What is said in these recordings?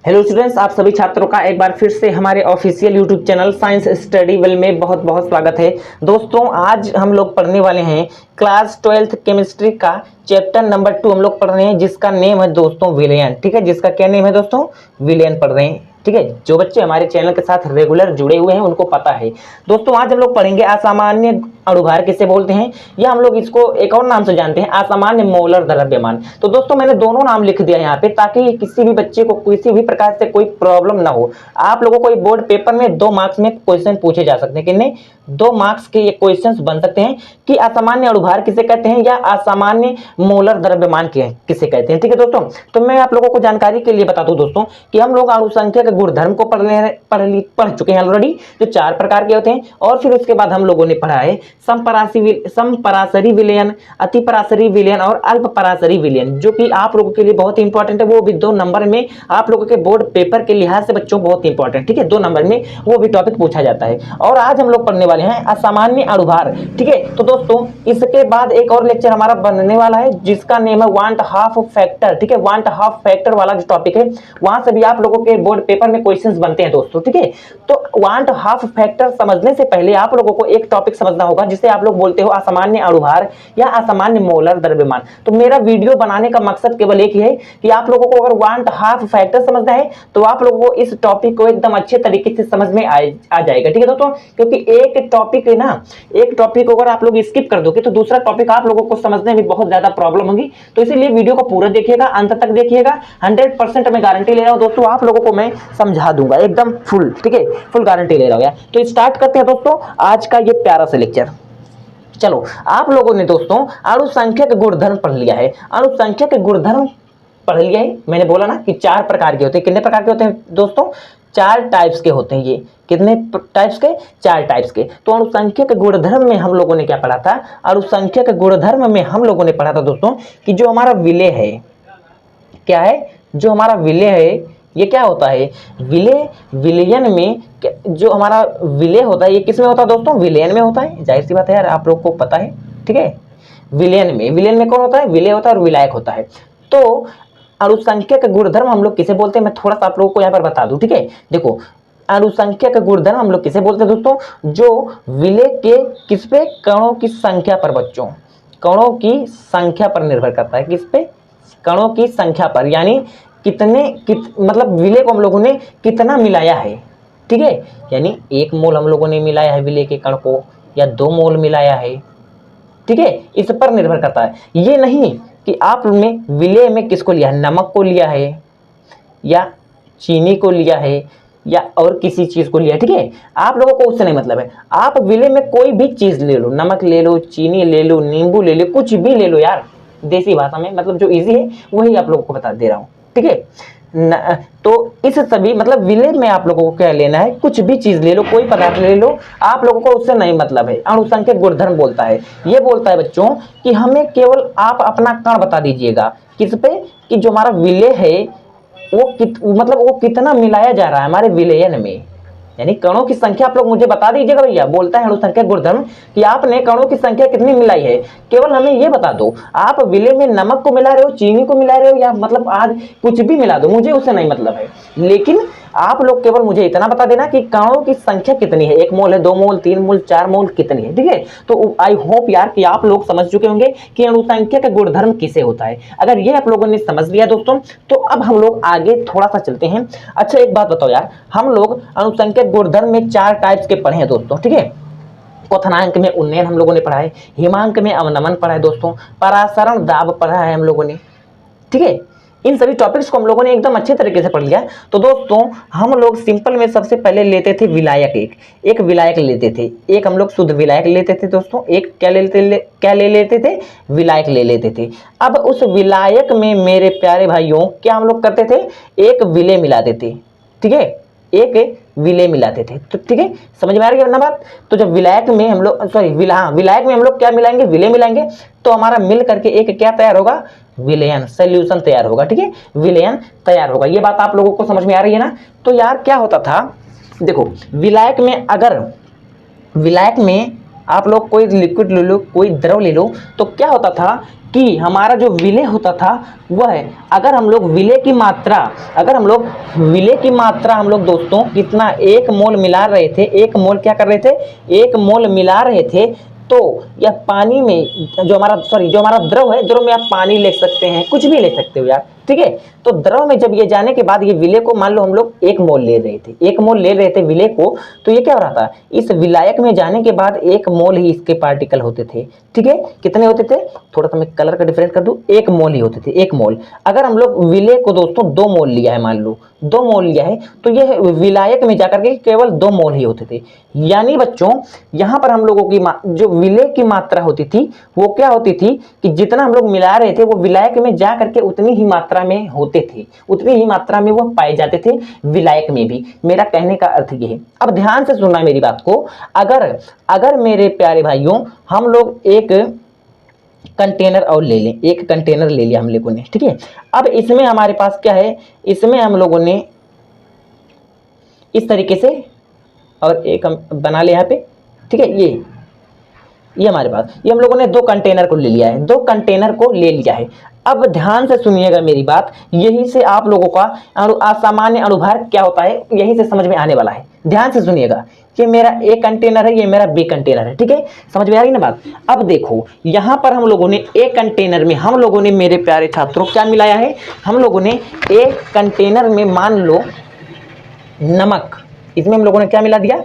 Hello students, आप सभी छात्रों का एक बार फिर से हमारे official YouTube channel science study well में बहुत बहुत स्वागत है। दोस्तों, आज हम लोग पढ़ने वाले हैं क्लास 12th केमिस्ट्री का चैप्टर नंबर 2 हम लोग पढ़ रहे हैं, जिसका नेम है दोस्तों विलयन। ठीक है, जिसका क्या नेम है दोस्तों? विलयन पढ़ रहे हैं। ठीक है, जो बच्चे हमारे चैनल के साथ रेगुलर जुड़े हुए हैं उनको पता है। दोस्तों, आज हम लोग पढ़ेंगे असामान्य अणुभार किसे बोलते हैं, या हम लोग इसको एक और नाम से जानते हैं, असामान्य मोलर द्रव्यमान। तो दोस्तों, मैंने दोनों नाम लिख दिया यहाँ पे ताकि किसी भी बच्चे को किसी भी प्रकार से कोई प्रॉब्लम ना हो। आप लोगों को बोर्ड पेपर में 2 मार्क्स में क्वेश्चन पूछे जा सकते हैं, कितने? 2 मार्क्स के ये क्वेश्चंस बन सकते हैं कि असामान्य अणुभार किसे कहते हैं या असामान्य मोलर द्रव्यमान किसे कहते हैं। ठीक है दोस्तों, तो मैं आप लोगों को जानकारी के लिए बता दूं दोस्तों कि हम लोग अणु संख्या के गुणधर्म को पढ़ चुके हैं ऑलरेडी, जो 4 प्रकार के होते हैं। और फिर उसके बाद हम लोगों ने पढ़ा है समपराशरी विलयन, अतिपराशरी विलयन और अल्पपराशरी विलयन, जो कि आप लोगों के लिए बहुत इंपॉर्टेंट है। वो भी 2 नंबर में आप लोगों के बोर्ड पेपर के लिहाज से बच्चों बहुत इंपॉर्टेंट। ठीक है, 2 नंबर में वो भी टॉपिक पूछा जाता है। और आज हम लोग पढ़ने वाले हैं असामान्य अणुभार। ठीक है, तो दोस्तों इसके बाद एक और लेक्चर हमारा बनने वाला है जिसका नेम है वांट हाफ फैक्टर। ठीक है, वांट हाफ फैक्टर वाला जो टॉपिक है वहां से भी आप लोगों के बोर्ड पेपर में क्वेश्चंस बनते हैं दोस्तों। ठीक है, तो वांट हाफ फैक्टर समझने से पहले आप लोगों को एक टॉपिक समझना होगा जिसे आप लोग बोलते हो असामान्य अणुभार या असामान्य मोलर द्रव्यमान। तो मेरा वीडियो बनाने का मकसद केवल एक ही है कि आप लोगों को अगर वांट हाफ फैक्टर समझना है तो आप लोगों को इस टॉपिक को एकदम अच्छे तरीके से समझ में आ जाएगा। ठीक है दोस्तों, क्योंकि एक टॉपिक है ना, एक टॉपिक अगर आप लोग स्किप कर दोगे तो दूसरा टॉपिक आप लोगों को समझने में बहुत ज्यादा प्रॉब्लम होगी। तो इसीलिए वीडियो को पूरा देखिएगा, अंत तक देखिएगा। 100% मैं गारंटी ले रहा हूं दोस्तों, आप लोगों को मैं समझा दूंगा एकदम फुल। ठीक है, फुल गारंटी ले रहा हूं यार। तो स्टार्ट करते हैं दोस्तों आज का ये प्यारा सा लेक्चर। चलो, आप लोगों ने दोस्तों अणु संख्या के गुणधर्म पढ़ लिया है। अणु संख्या के गुणधर्म पढ़ लिया है। मैंने बोला ना कि 4 प्रकार के होते हैं। कितने प्रकार के होते हैं दोस्तों? 4 टाइप्स के होते हैं। ये कितने टाइप्स के? 4 टाइप्स के। तो अणु संख्या के गुणधर्म में हम लोगों ने क्या पढ़ा था? अणु संख्या के गुणधर्म में हम लोगों ने पढ़ा था दोस्तों कि जो हमारा विलय है, क्या है? जो हमारा विलय है ये क्या होता है? विलयन में जो हमारा विलय होता है ये किस में होता है दोस्तों? विलयन में होता है। जाहिर सी बात है यार, आप लोग को पता है। ठीक है, विलयन में कौन होता है? विलय होता है और विलायक होता है। तो अणु संख्या के गुणधर्म हम लोग किसे बोलते हैं, मैं थोड़ा सा आप लोगों को यहाँ पर बता दूं। ठीक है, देखो, अणु संख्या के गुणधर्म हम लोग किसे बोलते हैं दोस्तों? जो विलय के किस पे? कणों की संख्या पर बच्चों, कणों की संख्या पर निर्भर करता है। किस पे? कणों की संख्या पर, यानी मतलब विलय को हम लोगों ने कितना मिलाया है। ठीक है, यानी 1 मोल हम लोगों ने मिलाया है विलय के कण को, या 2 मोल मिलाया है। ठीक है, इस पर निर्भर करता है। ये नहीं कि आपने विलय में किसको लिया है, नमक को लिया है या चीनी को लिया है या और किसी चीज को लिया है। ठीक है, आप लोगों को उससे नहीं मतलब है। आप विलय में कोई भी चीज ले लो, नमक ले लो, चीनी ले लो, नींबू ले लो, कुछ भी ले लो यार, देसी भाषा में, मतलब जो इजी है वही आप लोगों को बता दे रहा हूं। ठीक है, तो इस सभी मतलब विलय में आप लोगों को क्या लेना है? कुछ भी चीज ले लो, कोई पदार्थ ले लो, आप लोगों को उससे नहीं मतलब है। अणु संख्या गुणधर्म बोलता है, ये बोलता है बच्चों कि हमें केवल आप अपना कण बता दीजिएगा। किस पे? कि जो हमारा विलय है मतलब वो कितना मिलाया जा रहा है हमारे विलयन में, यानी कणों की संख्या आप लोग मुझे बता दीजिएगा भैया। बोलता है अणु संख्या गुणधर्म कि आपने कणों की संख्या कितनी मिलाई है, केवल हमें ये बता दो। आप विलय में नमक को मिला रहे हो, चीनी को मिला रहे हो, या मतलब आज कुछ भी मिला दो, मुझे उससे नहीं मतलब है। लेकिन आप लोग केवल मुझे इतना बता देना कि कणों की संख्या कितनी है, 1 मोल है, 2 मोल, 3 मोल, 4 मोल कितनी है। ठीक है, तो आई होप यार कि आप लोग समझ चुके होंगे कि अणु संख्या का गुणधर्म किसे होता है। अगर ये आप लोगों ने समझ लिया दोस्तों, तो अब हम लोग आगे थोड़ा सा चलते हैं। अच्छा, एक बात बताओ यार, हम लोग अणु संख्या गुणधर्म में 4 टाइप्स के पढ़े हैं दोस्तों। ठीक है, क्वथनांक में उन्नयन हम लोगों ने पढ़ा है, हिमांक में अवनमन पढ़ा है दोस्तों, परासरण दाब पढ़ा है हम लोगों ने। ठीक है, इन सभी टॉपिक्स को हम लोगों ने एकदम अच्छे तरीके से पढ़ लिया। तो दोस्तों, हम लोग सिंपल में सबसे पहले लेते थे विलायक। एक विलायक लेते थे, एक हम लोग शुद्ध विलायक लेते थे दोस्तों। एक क्या ले लेते थे? विलायक ले लेते थे। अब उस विलायक में मेरे प्यारे भाइयों क्या हम लोग करते थे? एक विलय मिलाते थे। ठीक है, एक विलय मिलाते थे। तो ठीक है, समझ में आ रही है ना बात? तो जब विलायक में हम लोग विलायक में हम लोग क्या मिलाएंगे? विलय मिलाएंगे, तो हमारा मिल करके एक क्या तैयार होगा? विलयन सॉल्यूशन तैयार होगा। ठीक है, विलयन तैयार होगा। ये बात आप लोगों को समझ में आ रही है ना? तो यार क्या होता था, देखो, विलायक में आप लोग कोई लिक्विड ले लो, कोई द्रव ले लो, तो क्या होता था कि हमारा जो विलय होता था वह है, अगर हम लोग विलय की मात्रा हम लोग दोस्तों कितना 1 मोल मिला रहे थे, 1 मोल क्या कर रहे थे, 1 मोल मिला रहे थे, तो यह पानी में जो हमारा द्रव है, द्रव में आप पानी ले सकते हैं, कुछ भी ले सकते हो यार, ठीक है। तो द्रव में जब ये जाने के बाद ये विलय को मान लो हम लोग 1 मोल ले रहे थे, 1 मोल ले रहे थे विलय को, तो ये क्या हो रहा था, इस विलायक में जाने के बाद 1 मोल ही इसके पार्टिकल होते थे, ठीक है। कितने होते थे, थोड़ा सा मैं कलर का डिफरेंस कर दूं, 1 मोल ही होते थे, 1 मोल। अगर हम लोग विलय को दोस्तों 2 मोल लिया है, मान लो 2 मोल लिया है, तो यह विलायक में जाकर के केवल 2 मोल ही होते थे। यानी बच्चों यहां पर हम लोगों की जो विलय की मात्रा होती थी वो क्या होती थी कि जितना हम लोग मिला रहे थे वो विलायक में जा करके उतनी ही मात्रा में होते थे, उतनी ही मात्रा में वो पाए जाते थे विलायक में भी। मेरा कहने का अर्थ ये है, अब ध्यान से सुनना मेरी बात को। अगर मेरे प्यारे भाइयों हम लोग एक कंटेनर और ले लें, एक कंटेनर ले लिया हम लोगों ने, ठीक है। अब इसमें हमारे पास क्या है, इसमें हम लोगों ने इस तरीके से और एक हम बना ले यहाँ पे, ठीक है। ये हमारे पास, ये हम लोगों ने 2 कंटेनर को ले लिया है, 2 कंटेनर को ले लिया है। अब ध्यान से सुनिएगा मेरी बात, यही से आप लोगों का असामान्य अणुभार क्या होता है यही से समझ में आने वाला है। ध्यान से सुनिएगा, ये मेरा ए कंटेनर है, ये मेरा बी कंटेनर है, ठीक है, समझ में आ रही ना बात। अब देखो यहां पर हम लोगों ने ए कंटेनर में हम लोगों ने मेरे प्यारे छात्रों क्या मिलाया है, हम लोगों ने ए कंटेनर में मान लो नमक, इसमें हम लोगों ने क्या मिला दिया,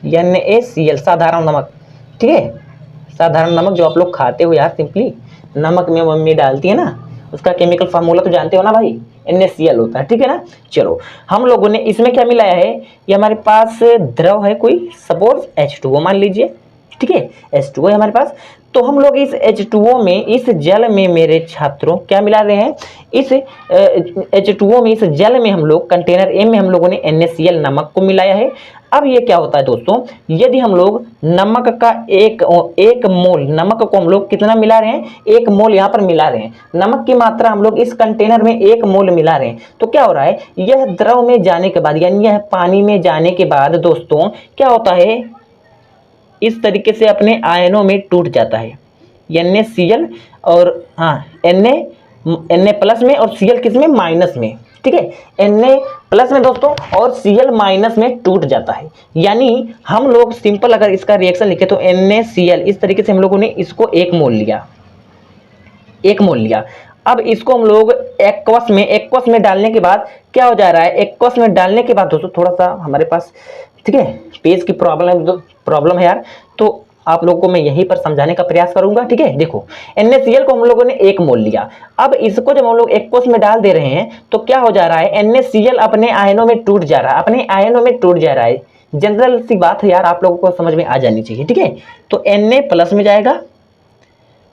NaCl, साधारण नमक, ठीक है। साधारण नमक जो आप लोग खाते हो यार, सिंपली नमक में मम्मी डालती है ना, उसका केमिकल फार्मूला तो जानते हो ना भाई, NaCl होता है, ठीक है ना। चलो हम लोगों ने इसमें क्या मिलाया है, ये हमारे पास द्रव है कोई, सपोज H2O मान लीजिए, ठीक है, H2O है हमारे पास। तो हम लोग इस H2O में, इस जल में मेरे छात्रों क्या मिला रहे हैं, इस H2O में, इस जल में हम लोग कंटेनर ए में हम लोगों ने NaCl नमक को मिलाया है। अब ये क्या होता है दोस्तों, यदि हम लोग नमक का एक मोल, नमक को हम लोग कितना मिला रहे हैं, 1 मोल यहाँ पर मिला रहे हैं, नमक की मात्रा हम लोग इस कंटेनर में 1 मोल मिला रहे हैं, तो क्या हो रहा है, यह द्रव में जाने के बाद यानी यह पानी में जाने के बाद दोस्तों क्या होता है, इस तरीके से अपने आयनों में टूट जाता है, NaCl और Na प्लस में और Cl किस में, माइनस में, ठीक है। Na प्लस में दोस्तों और Cl माइनस में टूट जाता है। यानी हम लोग सिंपल अगर इसका रिएक्शन लिखे तो NaCl, इस तरीके से हम लोगों ने इसको 1 मोल लिया, 1 मोल लिया। अब इसको हम लोग एक्वस में डालने के बाद क्या हो जा रहा है, एक्वस में डालने के बाद दोस्तों थोड़ा सा हमारे पास, ठीक है, पेज की प्रॉब्लम है यार, तो आप लोगों को मैं यहीं पर समझाने का प्रयास करूंगा, ठीक है। देखो NaCl को हम लोगों ने 1 मोल लिया, अब इसको जब हम लोग एक्वस में डाल दे रहे हैं तो क्या हो जा रहा है, NaCl अपने आयनों में टूट जा रहा है, अपने आयनों में टूट जा रहा है। जनरल सी बात है यार, आप लोगों को समझ में आ जानी चाहिए, ठीक है। तो Na प्लस में जाएगा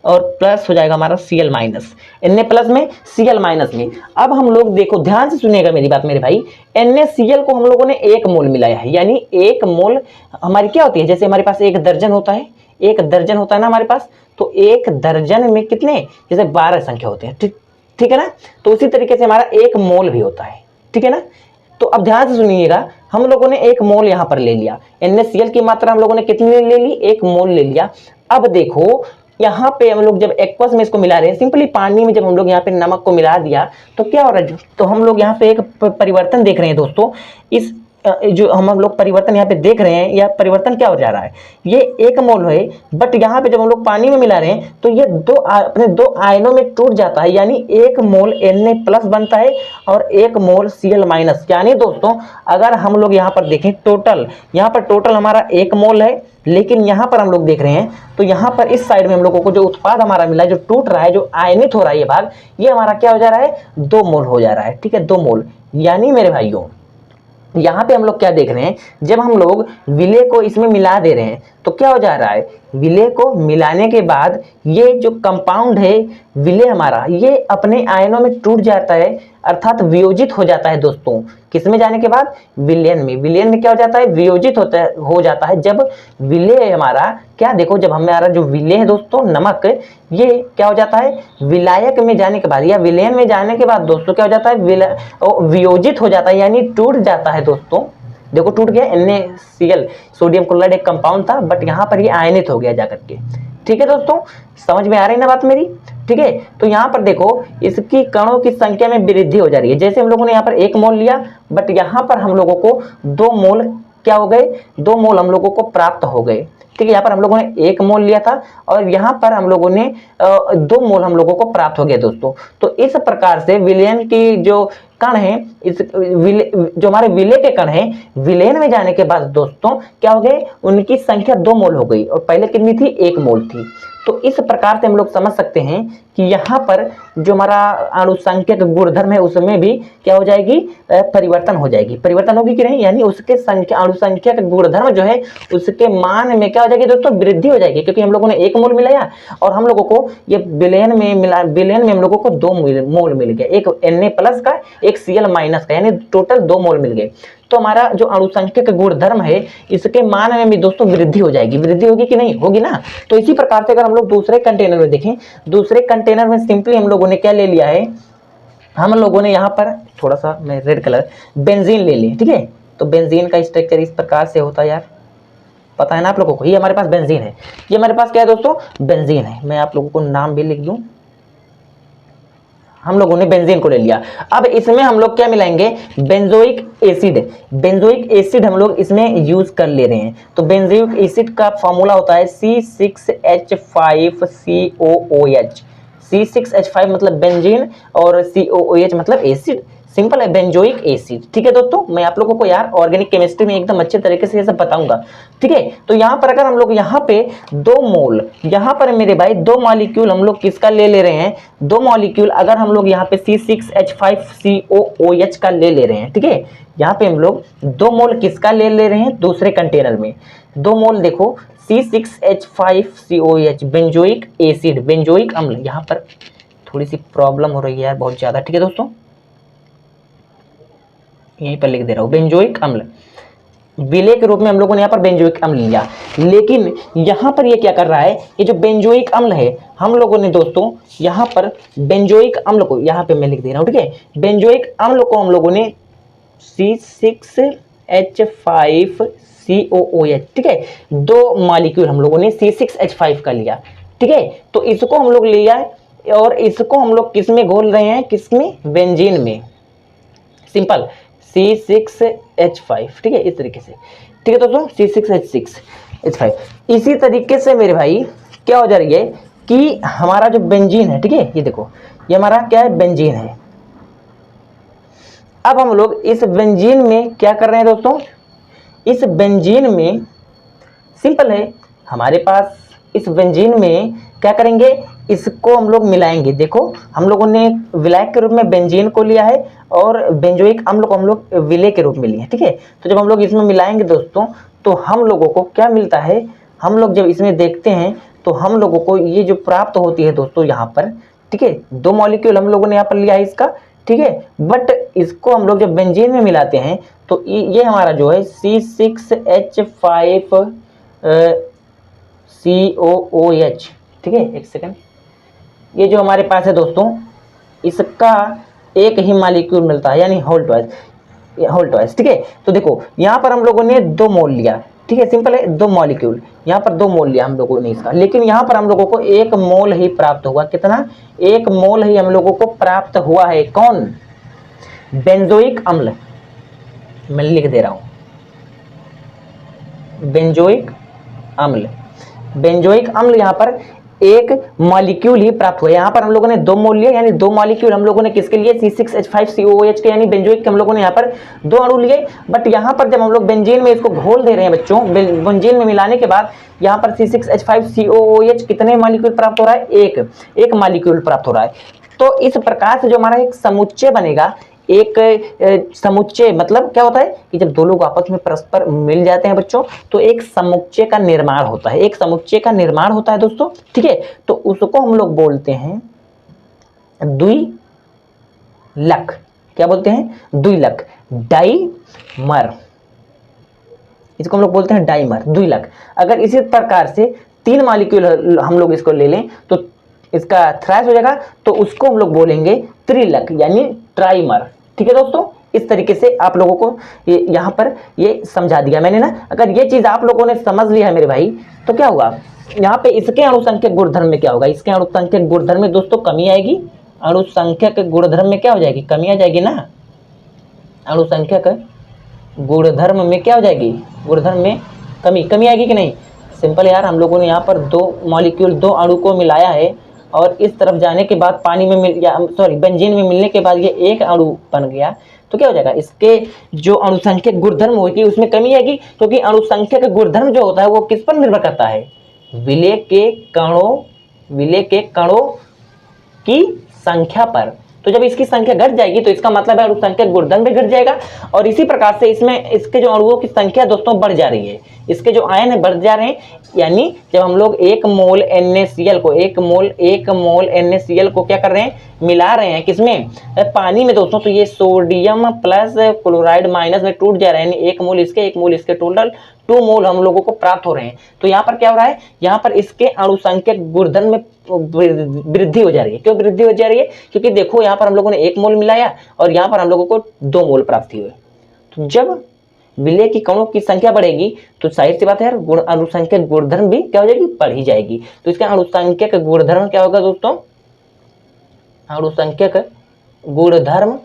और प्लस हो जाएगा हमारा Cl माइनस, Na प्लस में Cl माइनस में। अब हम लोग देखो, ध्यान से सुनिएगा मेरी बात मेरे भाई, NaCl को हम लोगों ने 1 मोल मिलाया है, यानी 1 मोल हमारी क्या होती है, जैसे हमारे पास 1 दर्जन होता है, 1 दर्जन होता है ना हमारे पास, तो 1 दर्जन में कितने, जैसे 12 संख्या होते हैं, ठीक है ना। तो उसी तरीके से हमारा 1 मोल भी होता है, ठीक है ना। तो अब ध्यान से सुनिएगा, हम लोगों ने 1 मोल यहाँ पर ले लिया, NaCl की मात्रा हम लोगों ने कितनी ले ली, 1 मोल ले लिया। अब देखो यहाँ पे हम लोग जब एक्वस में इसको मिला रहे हैं, सिंपली पानी में जब हम लोग यहाँ पे नमक को मिला दिया तो क्या हो रहा है, तो हम लोग यहाँ पे एक परिवर्तन देख रहे हैं दोस्तों। इस जो हम लोग परिवर्तन यहाँ पे देख रहे हैं, यह परिवर्तन क्या हो जा रहा है, ये 1 मोल है, बट यहाँ पे जब हम लोग पानी में मिला रहे हैं तो ये अपने 2 आयनों में टूट जाता है, यानी 1 मोल Na प्लस बनता है और 1 मोल Cl माइनस। यानी दोस्तों अगर हम लोग यहाँ पर देखें, यहाँ पर टोटल हमारा 1 मोल है, लेकिन यहाँ पर हम लोग देख रहे हैं तो यहाँ पर इस साइड में हम लोगों को जो उत्पाद हमारा मिला है, जो टूट रहा है, जो आयनित हो रहा है ये भाग, ये हमारा क्या हो जा रहा है, 2 मोल हो जा रहा है, ठीक है, 2 मोल। यानी मेरे भाइयों यहाँ पे हम लोग क्या देख रहे हैं, जब हम लोग विलय को इसमें मिला दे रहे हैं तो क्या हो जा रहा है, विलय को मिलाने के बाद ये जो कंपाउंड है विलय हमारा, ये अपने आयनों में टूट जाता है, अर्थात वियोजित हो जाता है दोस्तों। किसमें जाने के बाद, विलयन में। विलयन में क्या हो जाता है, वियोजित हो जाता है जब विलय हमारा क्या, देखो जब हमारा जो विलय है दोस्तों नमक, ये क्या हो जाता है, विलायक में जाने के बाद या विलयन में जाने के बाद दोस्तों क्या हो जाता है, वियोजित हो जाता है, यानी टूट जाता है दोस्तों, देखो टूट गया, NaCl सोडियम क्लोराइड एक कंपाउंड था, बट यहाँ पर ये आयनित हो गया जाकर के। ठीक है दोस्तों, समझ में आ रही है ना बात मेरी? ठीक है, तो यहाँ पर देखो इसकी कणों की संख्या में वृद्धि हो जा रही है। जैसे हम लोगों ने यहाँ पर 1 मोल लिया, बट यहाँ पर हम लोगों को 2 मोल क्या हो गए, 2 मोल हम लोगों को प्राप्त हो गए। ठीक है, यहाँ पर हम लोगों ने 1 मोल लिया था और यहाँ पर हम लोगों ने 2 मोल हम लोगों को प्राप्त हो गया दोस्तों। तो इस प्रकार से विलयन की जो कण है, इस जो हमारे विलय के कण है, विलयन में जाने के बाद दोस्तों क्या हो गए, उनकी संख्या 2 मोल हो गई और पहले कितनी थी, 1 मोल थी। तो इस प्रकार से हम लोग समझ सकते हैं कि यहाँ पर जो हमारा अणुसंख्यक गुणधर्म है उसमें भी क्या हो जाएगी, परिवर्तन हो जाएगी। परिवर्तन होगी कि नहीं, यानी उसके अणुसंख्यक गुणधर्म जो है उसके मान में क्या हो जाएगी दोस्तों, वृद्धि हो जाएगी, क्योंकि हम लोगों ने 1 मोल मिलाया और हम लोगों को ये विलयन में हम लोगों को 2 मोल मिल गया, एक Na+ का, एक Cl- का, यानी टोटल 2 मोल मिल गए। तो हमारा जो अणुसंख्यक गुणधर्म है इसके मान में भी दोस्तों वृद्धि हो जाएगी। वृद्धि होगी कि नहीं, होगी ना। तो इसी प्रकार से अगर हम लोग दूसरे कंटेनर में देखें, दूसरे कंटेनर में सिंपली हम लोगों ने क्या ले लिया है, हम लोगों ने यहाँ पर थोड़ा सा मैं रेड कलर बेंजीन ले लिया। ठीक है, तो बेंजीन का स्ट्रक्चर इस प्रकार से होता है यार, पता है ना आप लोगों को। ये हमारे पास बेंजीन है, ये हमारे पास क्या है दोस्तों, बेंजीन है। मैं आप लोगों को नाम भी लिख दूं, हम लोगों ने बेंजीन को ले लिया। अब इसमें हम लोग क्या मिलाएंगे, बेंजोइक एसिड। बेंजोइक एसिड हम लोग इसमें यूज कर ले रहे हैं। तो बेंजोइक एसिड का फॉर्मूला होता है C6H5COOH। C6H5 मतलब बेंजीन और COOH मतलब एसिड, सिंपल है, बेंजोइक एसिड। ठीक है दोस्तों, मैं आप लोगों को यार ऑर्गेनिक केमिस्ट्री में एकदम अच्छे तरीके से ये सब बताऊंगा। ठीक है, तो यहाँ पर अगर हम लोग यहाँ पे 2 मोल, यहाँ पर मेरे भाई 2 मॉलिक्यूल हम लोग किसका ले ले रहे हैं, 2 मॉलिक्यूल अगर हम लोग यहाँ पे C6H5COOH का ले रहे हैं। ठीक है, यहाँ पे हम लोग 2 मोल किसका ले ले रहे हैं, दूसरे कंटेनर में 2 मोल देखो C6H5COOH बेंजोइक एसिड, बेंजोइक अम्ल। यहाँ पर थोड़ी सी प्रॉब्लम हो रही है यार बहुत ज्यादा। ठीक है दोस्तों, यहीं पर लिख दे रहा हूं, बेंजोइक अम्ल विलय के रूप में हम लोगों ने यहाँ पर बेंजोइक अम्ल लिया। लेकिन यहाँ पर ये क्या कर रहा है, ये जो बेंजोइक अम्ल है हम लोगों ने दोस्तों यहाँ पर बेंजोइक अम्ल को यहाँ पे मैं लिख दे रहा हूँ। ठीक है, बेंजोइक अम्ल को हम लोगों ने C6H5COOH, ठीक है, 2 मॉलिक्यूल हम लोगों ने C6H5 का लिया। ठीक है, तो इसको हम लोग लिया और इसको हम लोग किस में घोल रहे हैं, किसमें, बेंजीन में, सिंपल C6H5। ठीक है, इस तरीके से। ठीक है दोस्तों, C6H5। इसी तरीके से मेरे भाई क्या हो जा रही है कि हमारा जो बेंजीन है, ठीक है, ये देखो ये हमारा क्या है, बेंजीन है। अब हम लोग इस बेंजीन में क्या कर रहे हैं दोस्तों, इस बेंजीन में सिंपल है, हमारे पास इस बेंजीन में क्या करेंगे, इसको हम लोग मिलाएंगे। देखो हम लोगों ने विलायक के रूप में बेंजीन को लिया है और बेंजोइक अम्ल को हम लोग विलय के रूप में लिए। ठीक है, तो जब हम लोग इसमें मिलाएंगे दोस्तों तो हम लोगों को क्या मिलता है, हम लोग जब इसमें देखते हैं तो हम लोगों को ये जो प्राप्त होती है दोस्तों यहाँ पर। ठीक है, 2 मॉलिक्यूल हम लोगों ने यहाँ पर लिया है इसका। ठीक है, बट इसको हम लोग जब बेंजीन में मिलाते हैं तो ये हमारा जो है C6H5COOH। ठीक है, एक सेकंड, ये जो हमारे पास है दोस्तों इसका एक ही मॉलिक्यूल मिलता है, यानी होल ट्वाइस। ठीक है, तो देखो यहाँ पर हम लोगों ने 2 मोल लिया। ठीक है, सिंपल है, 2 मॉलिक्यूल, यहाँ पर 2 मोल लिया हम लोगों ने इसका, लेकिन यहाँ पर हम लोगों को 1 मोल ही प्राप्त हुआ। कितना, 1 मोल ही हम लोगों को प्राप्त हुआ है। कौन, बेंजोइक अम्ल, मैं लिख दे रहा हूं, बेंजोइक अम्ल। बेंजोइक अम्ल यहाँ पर 1 मॉलिक्यूल ही प्राप्त हुआ। यहाँ पर हम लोगों ने 2 मोल लिए, यानी 2 मॉलिक्यूल हम लोगों ने किसके लिए, C6H5COOH के, यानी बेंजोइक के हम लोगों ने यहाँ पर 2 अणु लिए। बट यहाँ पर जब हम लोग बेंजीन में इसको घोल दे रहे हैं बच्चों, बेंजीन में मिलाने के बाद यहाँ पर C6H5COOH कितने मॉलिक्यूल प्राप्त हो रहा है, एक मॉलिक्यूल प्राप्त हो रहा है। तो इस प्रकार से जो हमारा एक समुच्चय बनेगा, एक समुच्चय मतलब क्या होता है कि जब 2 लोग आपस में परस्पर मिल जाते हैं बच्चों तो एक समुच्चय का निर्माण होता है, एक समुच्चय का निर्माण होता है दोस्तों। ठीक है, तो उसको हम लोग बोलते हैं द्विलक। क्या बोलते हैं, द्विलक, डाइमर, इसको हम लोग बोलते हैं डाइमर, द्विलक। अगर इसी प्रकार से 3 मॉलिक्यूल हम लोग इसको ले लें तो इसका थ्राइस हो जाएगा, तो उसको हम लोग बोलेंगे त्रिलक, यानी ट्राइमर। ठीक है दोस्तों, इस तरीके से आप लोगों को यहाँ पर ये समझा दिया मैंने ना। अगर ये चीज आप लोगों ने समझ लिया है मेरे भाई, तो क्या होगा यहाँ पे इसके अणुसंख्यक गुणधर्म में क्या होगा, इसके अणुसंख्यक गुणधर्म में दोस्तों कमी आएगी। अणुसंख्यक गुणधर्म में क्या हो जाएगी, कमी आ जाएगी ना। अणुसंख्यक गुणधर्म में क्या हो जाएगी, गुणधर्म में कमी आएगी कि नहीं। सिंपल यार, हम लोगों ने यहाँ पर दो मॉलिक्यूल, दो अणु को मिलाया है और इस तरफ जाने के बाद पानी में बेंजीन में मिलने के बाद ये एक अणु बन गया, तो क्या हो जाएगा, इसके जो अणुसंख्यक गुणधर्म होगी उसमें कमी आएगी। क्योंकि अणुसंख्यक गुणधर्म जो होता है वो किस पर निर्भर करता है, विलेय के कणों की संख्या पर। तो जब इसकी संख्या घट जाएगी तो इसका मतलब है अणुसंख्यक गुणधर्म भी घट जाएगा। और इसी प्रकार से इसमें इसके जो अणुओं की संख्या दोस्तों बढ़ जा रही है, इसके जो आयन है बढ़ जा रहे हैं। यानी जब हम लोग 1 मोल NaCl को 1 मोल NaCl को क्या कर रहे हैं, मिला रहे हैं किसमें, पानी में दोस्तों, तो ये सोडियम प्लस क्लोराइड माइनस में टूट जा रहा है। यानी 1 मोल इसके टोटल 2 मोल हम लोगों को प्राप्त हो रहे हैं। तो यहाँ पर क्या हो रहा है, यहाँ पर इसके अणुसंख्यक गुणधर्म में वृद्धि हो जा रही है। क्यों वृद्धि हो जा रही है, क्योंकि देखो यहाँ पर हम लोगों ने 1 मोल मिलाया और यहाँ पर हम लोगों को 2 मोल प्राप्त हुए। तो जब विलेय की कणों की संख्या बढ़ेगी तो जाहिर सी बात है यार, अणुसंख्यक गुणधर्म भी क्या हो जाएगी, बढ़ ही जाएगी। तो इसका अणुसंख्यक गुणधर्म क्या होगा दोस्तों, अणुसंख्यक गुणधर्म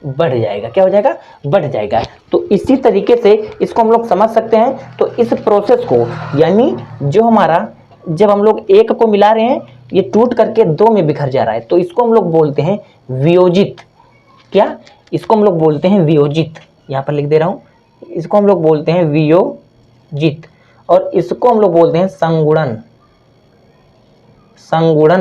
बढ़ जाएगा। क्या हो जाएगा, बढ़ जाएगा। तो इसी तरीके से इसको हम लोग समझ सकते हैं। तो इस प्रोसेस को, यानी जो हमारा, जब हम लोग 1 को मिला रहे हैं ये टूट करके 2 में बिखर जा रहा है, तो इसको हम लोग बोलते हैं वियोजित। क्या, इसको हम लोग बोलते हैं वियोजित। यहाँ पर लिख दे रहा हूँ, इसको हम लोग बोलते हैं वियोजित और इसको हम लोग बोलते हैं संगुणन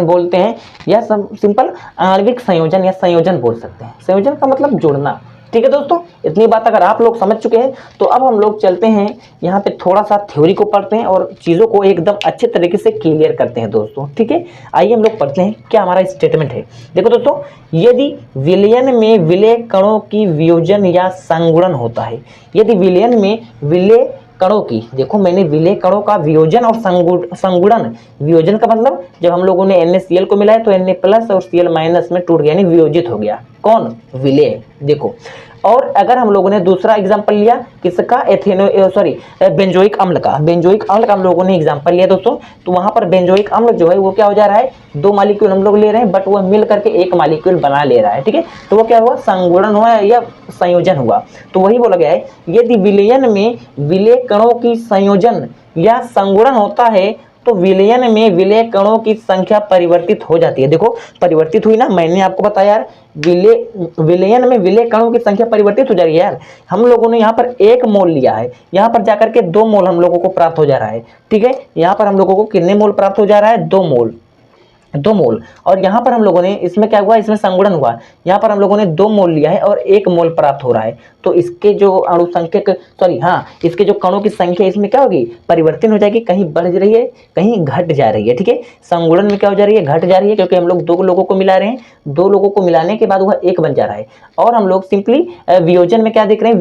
बोलते हैं, या सिंपल आणविक संयोजन या संयोजन बोल सकते हैं। संयोजन का मतलब जोड़ना। ठीक है दोस्तों, इतनी बात अगर आप लोग समझ चुके हैं तो अब हम लोग चलते हैं यहाँ पे थोड़ा सा थ्योरी को पढ़ते हैं और चीज़ों को एकदम अच्छे तरीके से क्लियर करते हैं दोस्तों। ठीक है, आइए हम लोग पढ़ते हैं क्या हमारा स्टेटमेंट है। देखो दोस्तों, यदि विलयन में विलेय कणों की वियोजन या संगुणन होता है, यदि विलयन में विलेय कणों की, देखो मैंने विलेय कणों का वियोजन और संगुणन, वियोजन का मतलब जब हम लोगों ने NaCl को मिलाया तो Na प्लस और Cl माइनस में टूट गया, यानी वियोजित हो गया। कौन, विलेय। देखो, और अगर हम लोगों ने दूसरा एग्जांपल लिया किसका, बेंजोइक अम्ल का, हम लोगों ने एग्जांपल लिया दोस्तों। तो वहां पर बेंजोइक अम्ल जो है वो क्या हो जा रहा है, 2 मॉलिक्यूल हम लोग ले रहे हैं बट वह मिल करके 1 मॉलिक्यूल बना ले रहा है। ठीक है, तो वो क्या हुआ, संगुणन हुआ या संयोजन हुआ। तो वही बोला गया है, यदि विलयन में विलेय कणों की संयोजन या संगुणन होता है तो विलयन में विलेय कणों की संख्या परिवर्तित हो जाती है। देखो परिवर्तित हुई ना, मैंने आपको बताया यार, विलयन में विलेय कणों की संख्या परिवर्तित हो जा रही है यार। हम लोगों ने यहाँ पर 1 मोल लिया है, यहाँ पर जाकर के 2 मोल हम लोगों को प्राप्त हो जा रहा है। ठीक है, यहाँ पर हम लोगों को कितने मोल प्राप्त हो जा रहा है, 2 मोल। और यहाँ पर हम लोगों ने, इसमें क्या हुआ, इसमें संगुणन हुआ। यहाँ पर हम लोगों ने 2 मोल लिया है और 1 मोल प्राप्त हो रहा है। तो इसके जो अणुसंख्यक इसके जो कणों की संख्या इसमें क्या होगी, परिवर्तन हो जाएगी, कहीं बढ़ रही है कहीं घट जा रही है। ठीक है, संगुणन में क्या हो जा रही है, घट जा रही है, क्योंकि हम लोग 2 लोगों को मिला रहे हैं, 2 लोगों को मिलाने के बाद वह 1 बन जा रहा है। और हम लोग सिंपली वियोजन में क्या देख रहे हैं,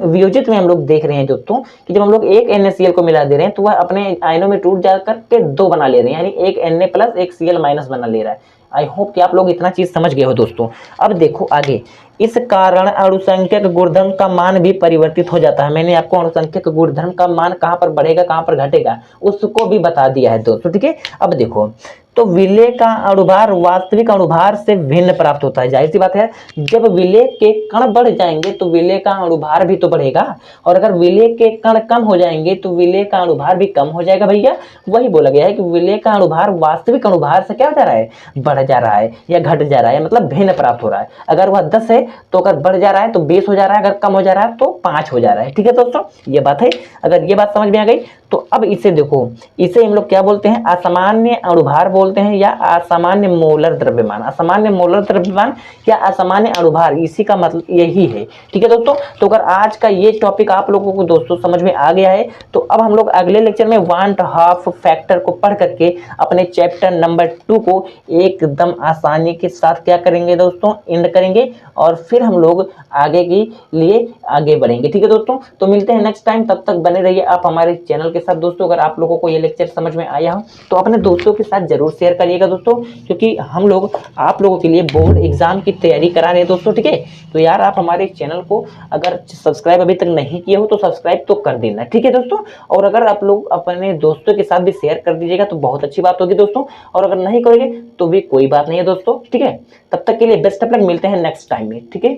वियोजित में हम लोग देख रहे हैं दोस्तों कि जब हम लोग 1 NaCl को मिला दे रहे हैं तो वह अपने आयनों में टूट जा करके 2 बना ले रहे हैं, यानी 1 Na प्लस 1 Cl माइनस बना ले रहा है। आई होप कि आप लोग इतना चीज समझ गए हो दोस्तों। अब देखो आगे, इस कारण अणुसंख्यक गुणधर्म का मान भी परिवर्तित हो जाता है। मैंने आपको अणुसंख्यक गुणधर्म का मान कहां पर बढ़ेगा कहां पर घटेगा उसको भी बता दिया है दोस्तों। ठीक है, अब देखो, तो विलेय का अणुभार वास्तविक अणुभार से भिन्न प्राप्त होता है। जाहिर सी बात है, जब विलेय के कण बढ़ जाएंगे तो विलेय का अणुभार भी तो बढ़ेगा, और अगर विलेय के कण कम हो जाएंगे तो विलेय का अणुभार भी कम हो जाएगा। भैया वही बोला गया है कि विलेय का अणुभार वास्तविक अणुभार से क्या हो जा रहा है, बढ़ जा रहा है या घट जा रहा है, मतलब भिन्न प्राप्त हो रहा है। अगर वह 10 है तो अगर बढ़ जा रहा है तो 20 हो जा रहा है, अगर कम हो जा रहा है तो 5 हो जा रहा है। ठीक है दोस्तों, ये बात है। अगर ये बात समझ में आ गई तो अब इसे देखो, इसे हम लोग क्या बोलते हैं, असामान्य अणुभार बोलते हैं या असामान्य मोलर द्रव्यमान। असामान्य मोलर द्रव्यमान या असामान्य अणुभार, इसी का मतलब यही है। ठीक है दोस्तों, तो अगर आज का ये टॉपिक आप लोगों को दोस्तों समझ में आ गया है तो अब हम लोग अगले लेक्चर में वांट हाफ फैक्टर को पढ़ करके अपने चैप्टर नंबर 2 को एकदम आसानी के साथ क्या करेंगे दोस्तों, एंड करेंगे, और फिर हम लोग आगे के लिए आगे बढ़ेंगे। ठीक है दोस्तों, तो मिलते हैं नेक्स्ट टाइम, तब तक बने रहिए आप हमारे चैनल के साथ दोस्तों अगर आप लोगों को ये लेक्चर समझ में आया हो तो अपने दोस्तों के साथ जरूर शेयर करिएगा दोस्तों, क्योंकि हम लोग आप लोगों के लिए बोर्ड एग्जाम की तैयारी करा रहे हैं दोस्तों। ठीक है, तो यार आप हमारे चैनल को अगर सब्सक्राइब अभी तक नहीं किए हो तो सब्सक्राइब तो कर देना, ठीक है दोस्तों। और अगर आप लोग अपने दोस्तों के साथ भी शेयर कर दीजिएगा तो बहुत अच्छी बात होगी दोस्तों, और अगर नहीं करोगे तो भी कोई बात नहीं है दोस्तों। ठीक है, तब तक के लिए बेस्ट ऑफ लक, मिलते हैं नेक्स्ट टाइम में। ठीक है।